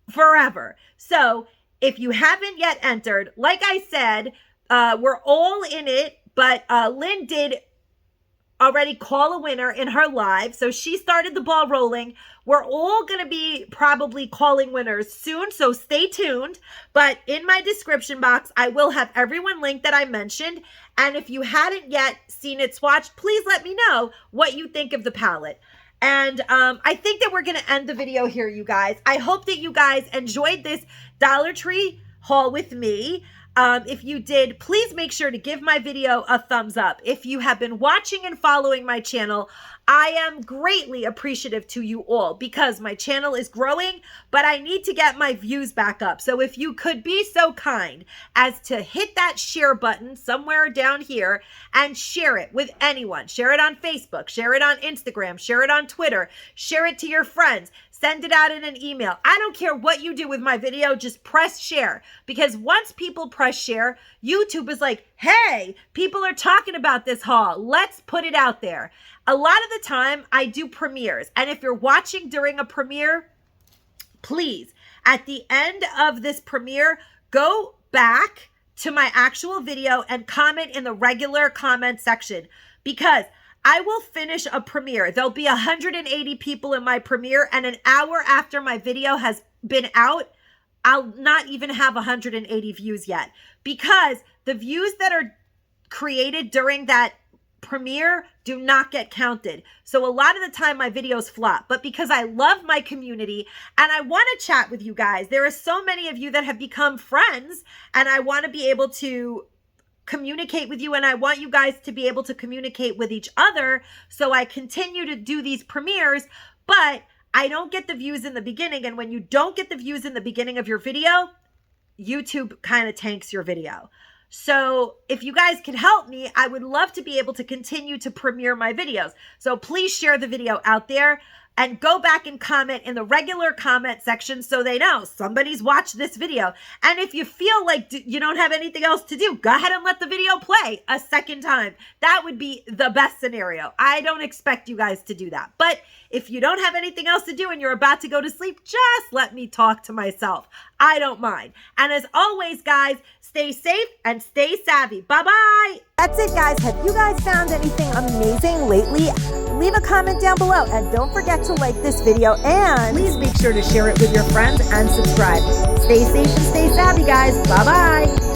S1: forever. So if you haven't yet entered, like I said, we're all in it, but Lynn did already call a winner in her live. So she started the ball rolling. We're all going to be probably calling winners soon, so stay tuned. But in my description box, I will have everyone linked that I mentioned. And if you hadn't yet seen it swatched, please let me know what you think of the palette. And I think that we're going to end the video here, you guys. I hope that you guys enjoyed this Dollar Tree haul with me. If you did, please make sure to give my video a thumbs up. If you have been watching and following my channel, I am greatly appreciative to you all because my channel is growing, but I need to get my views back up. So if you could be so kind as to hit that share button somewhere down here and share it with anyone. Share it on Facebook, share it on Instagram, share it on Twitter, share it to your friends. Send it out in an email. I don't care what you do with my video, just press share. Because once people press share, YouTube is like, hey, people are talking about this haul. Let's put it out there. A lot of the time, I do premieres. And if you're watching during a premiere, please, at the end of this premiere, go back to my actual video and comment in the regular comment section. Because I will finish a premiere. There'll be 180 people in my premiere, and an hour after my video has been out, I'll not even have 180 views yet, because the views that are created during that premiere do not get counted. So a lot of the time my videos flop, but because I love my community and I want to chat with you guys, there are so many of you that have become friends, and I want to be able to communicate with you, and I want you guys to be able to communicate with each other. So I continue to do these premieres, but I don't get the views in the beginning. And when you don't get the views in the beginning of your video, YouTube kind of tanks your video. So if you guys can help me, I would love to be able to continue to premiere my videos. So please share the video out there and go back and comment in the regular comment section so they know somebody's watched this video. And if you feel like you don't have anything else to do, go ahead and let the video play a second time. That would be the best scenario. I don't expect you guys to do that. But if you don't have anything else to do and you're about to go to sleep, just let me talk to myself. I don't mind. And as always, guys, stay safe and stay savvy. Bye-bye. That's it, guys. Have you guys found anything amazing lately? Leave a comment down below, and don't forget to like this video, and please make sure to share it with your friends and subscribe. Stay safe and stay savvy, guys. Bye-bye.